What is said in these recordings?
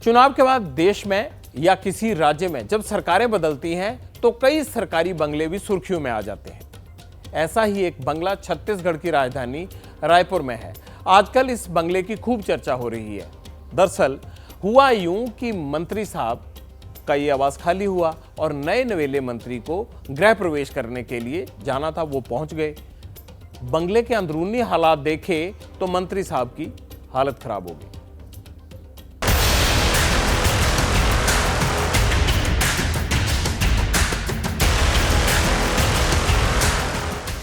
चुनाव के बाद देश में या किसी राज्य में जब सरकारें बदलती हैं तो कई सरकारी बंगले भी सुर्खियों में आ जाते हैं। ऐसा ही एक बंगला छत्तीसगढ़ की राजधानी रायपुर में है। आजकल इस बंगले की खूब चर्चा हो रही है। दरअसल हुआ यूं कि मंत्री साहब का ये आवास खाली हुआ और नए नवेले मंत्री को गृह प्रवेश करने के लिए जाना था, वो पहुंच गए। बंगले के अंदरूनी हालात देखे तो मंत्री साहब की हालत खराब हो गई।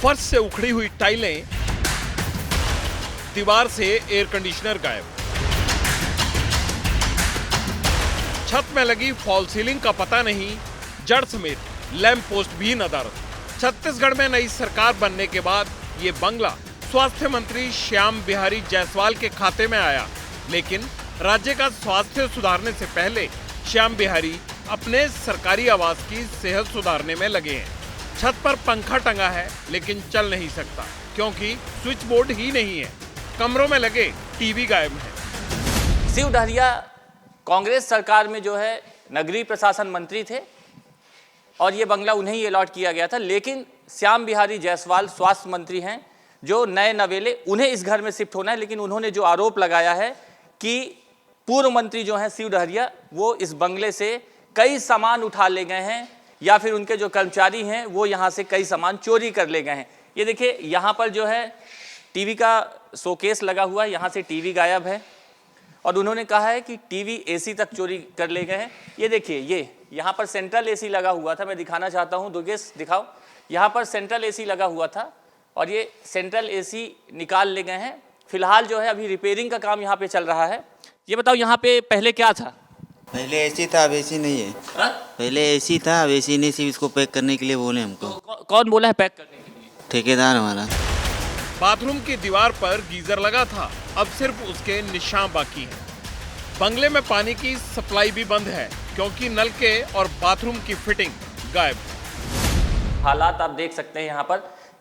फर्श से उखड़ी हुई टाइलें, दीवार से एयर कंडीशनर गायब, छत में लगी फॉल सीलिंग का पता नहीं, जड़ समेत लैंप पोस्ट भी नदारद। छत्तीसगढ़ में नई सरकार बनने के बाद ये बंगला स्वास्थ्य मंत्री श्याम बिहारी जायसवाल के खाते में आया, लेकिन राज्य का स्वास्थ्य सुधारने से पहले श्याम बिहारी अपने सरकारी आवास की सेहत सुधारने में लगे हैं। छत पर पंखा टंगा है लेकिन चल नहीं सकता क्योंकि स्विच बोर्ड ही नहीं है। कमरों में लगे टीवी गायब है। शिव डहरिया कांग्रेस सरकार में जो है नगरीय प्रशासन मंत्री थे और ये बंगला उन्हें ही अलॉट किया गया था, लेकिन श्याम बिहारी जायसवाल स्वास्थ्य मंत्री हैं जो नए नवेले, उन्हें इस घर में शिफ्ट होना है। लेकिन उन्होंने जो आरोप लगाया है कि पूर्व मंत्री जो हैं शिव डहरिया, वो इस बंगले से कई सामान उठा ले गए हैं या फिर उनके जो कर्मचारी हैं वो यहाँ से कई सामान चोरी कर ले गए हैं। ये देखिए यहाँ पर जो है टीवी का शोकेस लगा हुआ है, यहाँ से टीवी गायब है और उन्होंने कहा है कि टीवी एसी तक चोरी कर ले गए हैं। ये देखिए, ये यहाँ पर सेंट्रल एसी लगा हुआ था, मैं दिखाना चाहता हूँ, दुर्गेश दिखाओ। यहाँ पर सेंट्रल एसी लगा हुआ था और ये सेंट्रल एसी निकाल ले गए हैं। फिलहाल जो है अभी रिपेयरिंग का काम यहाँ पे चल रहा है। ये बताओ यहाँ पे पहले क्या था? पहले एसी था, अब एसी नहीं है। पहले एसी था, अब एसी नहीं, सिर्फ इसको पैक करने के लिए बोले हमको। कौन बोला है पैक करने के लिए? ठेकेदार हमारा। बाथरूम की दीवार पर गीजर लगा था, अब सिर्फ उसके निशान बाकी हैं। बंगले में पानी की सप्लाई भी बंद है क्योंकि नल के और बाथरूम की फिटिंग गायब। हालात आप देख सकते हैं, यहाँ पर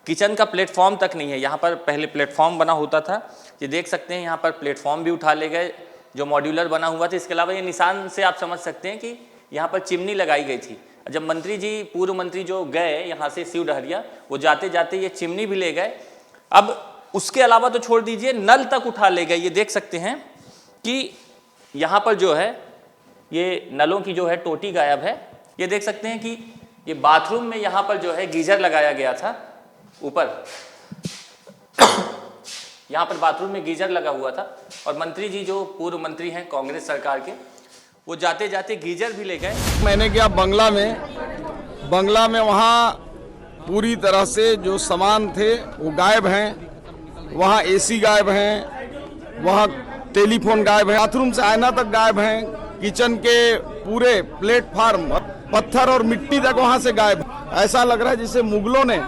किचन का प्लेटफॉर्म तक नहीं है। यहाँ पर पहले प्लेटफॉर्म बना होता था, ये देख सकते हैं। यहाँ पर प्लेटफॉर्म भी उठा ले गए जो मॉड्यूलर बना हुआ था। इसके अलावा ये निशान से आप समझ सकते हैं कि यहाँ पर चिमनी लगाई गई थी। जब मंत्री जी, पूर्व मंत्री जो गए यहाँ से शिव डहरिया, वो जाते जाते ये चिमनी भी ले गए। अब उसके अलावा तो छोड़ दीजिए, नल तक उठा ले गए। ये देख सकते हैं कि यहाँ पर जो है ये नलों की जो है टोटी गायब है। ये देख सकते हैं कि ये बाथरूम में यहाँ पर जो है गीजर लगाया गया था ऊपर, यहाँ पर बाथरूम में गीजर लगा हुआ था और मंत्री जी जो पूर्व मंत्री हैं कांग्रेस सरकार के, वो जाते जाते गीजर भी ले गए। मैंने गया बंगला में वहाँ पूरी तरह से जो सामान थे वो गायब हैं। वहाँ एसी गायब हैं, वहाँ टेलीफोन गायब है, बाथरूम से आईना तक गायब हैं, किचन के पूरे प्लेटफार्म, पत्थर और मिट्टी तक वहाँ से गायब। ऐसा लग रहा है जैसे मुगलों ने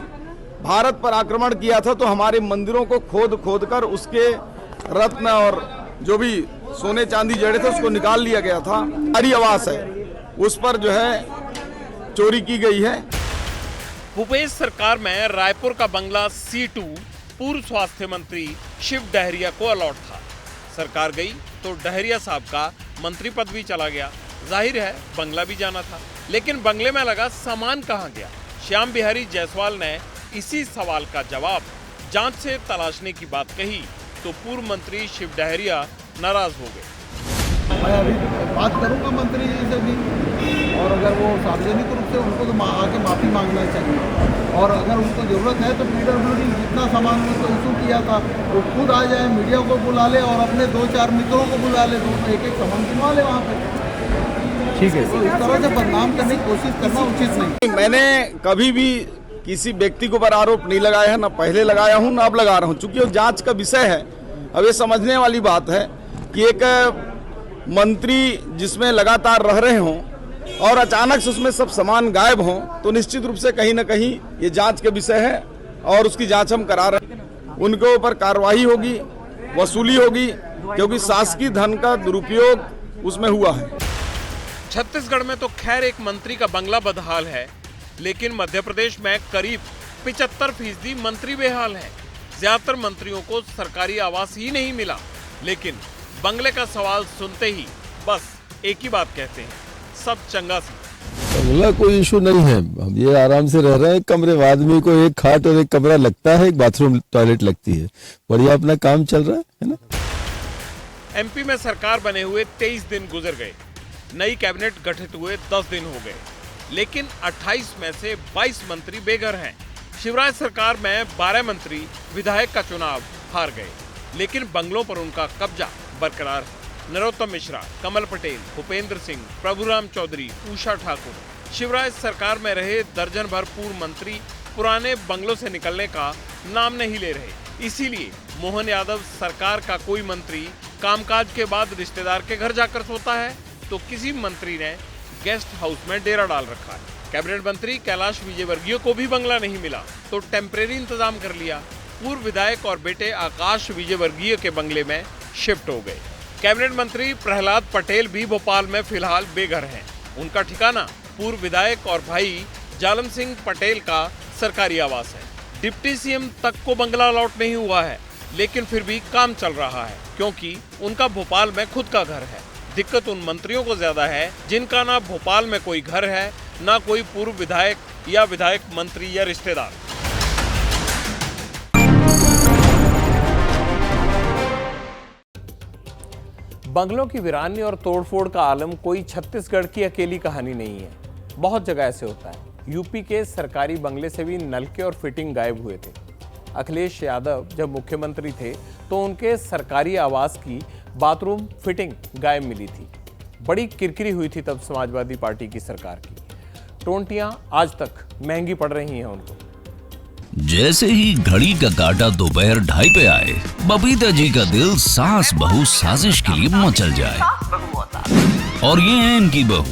भारत पर आक्रमण किया था तो हमारे मंदिरों को खोद कर उसके रत्न और जो भी सोने चांदी जड़े थे उसको निकाल लिया गया था। हमारी आवास है, उस पर जो है चोरी की गई है। भूपेश सरकार में रायपुर का बंगला C2 पूर्व स्वास्थ्य मंत्री शिव डहरिया को अलॉट था। सरकार गई तो डहरिया साहब का मंत्री पद भी चला गया। जाहिर है बंगला भी जाना था, लेकिन बंगले में लगा सामान कहाँ गया? श्याम बिहारी जायसवाल ने इसी सवाल का जवाब जांच से तलाशने की बात कही तो पूर्व मंत्री शिव डहरिया नाराज हो गए। मैं अभी बात करूंगा मंत्री जी से भी, और अगर वो सार्वजनिक रूप से उनको तो आके माफ़ी मांगना चाहिए, और अगर उनको ज़रूरत है तो PWD जितना सामान उनको इशू किया था वो खुद आ जाए, मीडिया को बुला ले और अपने 2-4 मित्रों को बुला ले, एक सामान गिनवा ले वहाँ पे। ठीक है, तो इस तरह से बदनाम करने की कोशिश करना उचित नहीं। मैंने कभी भी किसी व्यक्ति के ऊपर आरोप नहीं लगाया है, ना पहले लगाया हूँ ना अब लगा रहा हूँ, चूंकि वो जांच का विषय है। अब ये समझने वाली बात है कि एक मंत्री जिसमें लगातार रह रहे हों और अचानक से उसमें सब सामान गायब हों तो निश्चित रूप से कहीं ना कहीं ये जांच के विषय है और उसकी जांच हम करा रहे हैं। उनके ऊपर कार्रवाई होगी, वसूली होगी, क्योंकि शासकीय धन का दुरुपयोग उसमें हुआ है। छत्तीसगढ़ में तो खैर एक मंत्री का बंगला बदहाल है, लेकिन मध्य प्रदेश में करीब 75% मंत्री बेहाल हैं। ज्यादातर मंत्रियों को सरकारी आवास ही नहीं मिला, लेकिन बंगले का सवाल सुनते ही बस एक ही बात कहते हैं, सब चंगा सी। बंगला कोई इशू नहीं है, हम ये आराम से रह रहे हैं। कमरे में आदमी को एक खाट और एक कमरा लगता है, एक बाथरूम टॉयलेट लगती है, बढ़िया अपना काम चल रहा है ना। एमपी में सरकार बने हुए 23 दिन गुजर गए, नई कैबिनेट गठित हुए 10 दिन हो गए, लेकिन 28 में से 22 मंत्री बेघर हैं। शिवराज सरकार में 12 मंत्री विधायक का चुनाव हार गए, लेकिन बंगलों पर उनका कब्जा बरकरार है। नरोत्तम मिश्रा, कमल पटेल, भूपेंद्र सिंह, प्रभुराम चौधरी, उषा ठाकुर, शिवराज सरकार में रहे दर्जन भर पूर्व मंत्री पुराने बंगलों से निकलने का नाम नहीं ले रहे। इसीलिए मोहन यादव सरकार का कोई मंत्री कामकाज के बाद रिश्तेदार के घर जाकर सोता है, तो किसी मंत्री ने गेस्ट हाउस में डेरा डाल रखा है। कैबिनेट मंत्री कैलाश विजयवर्गीय को भी बंगला नहीं मिला, तो टेम्परेरी इंतजाम कर लिया। पूर्व विधायक और बेटे आकाश विजयवर्गीय के बंगले में शिफ्ट हो गए। कैबिनेट मंत्री प्रहलाद पटेल भी भोपाल में फिलहाल बेघर हैं। उनका ठिकाना पूर्व विधायक और भाई जालम सिंह पटेल का सरकारी आवास है। डिप्टी सीएम तक को बंगला अलॉट नहीं हुआ है, लेकिन फिर भी काम चल रहा है, क्योंकि उनका भोपाल में खुद का घर है। दिक्कत उन मंत्रियों को ज्यादा है जिनका ना भोपाल में कोई घर है, ना कोई पूर्व विधायक या विधायक मंत्री या रिश्तेदार। बंगलों की वीरानी और तोड़फोड़ का आलम कोई छत्तीसगढ़ की अकेली कहानी नहीं है, बहुत जगह ऐसे होता है। यूपी के सरकारी बंगले से भी नलके और फिटिंग गायब हुए थे। अखिलेश यादव जब मुख्यमंत्री थे तो उनके सरकारी आवास की बाथरूम फिटिंग गायब मिली थी। बड़ी किरकिरी हुई थी तब समाजवादी पार्टी की सरकार की। टोंटियां आज तक महंगी पड़ रही हैं उनको। जैसे ही घड़ी का काटा दोपहर 2:30 पे आए, बबीता जी का दिल सास बहू साजिश के लिए मचल जाए। और ये है इनकी बहू,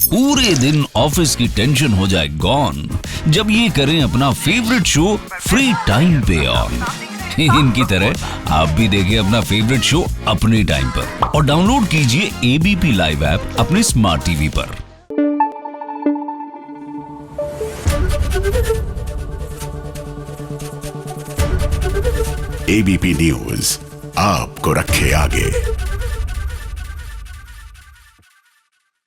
पूरे दिन ऑफिस की टेंशन हो जाए गॉन जब ये करें अपना फेवरेट शो फ्री टाइम पे ऑन। इनकी तरह आप भी देखें अपना फेवरेट शो अपने टाइम पर और डाउनलोड कीजिए एबीपी लाइव ऐप अपने स्मार्ट टीवी पर। एबीपी न्यूज आपको रखे आगे।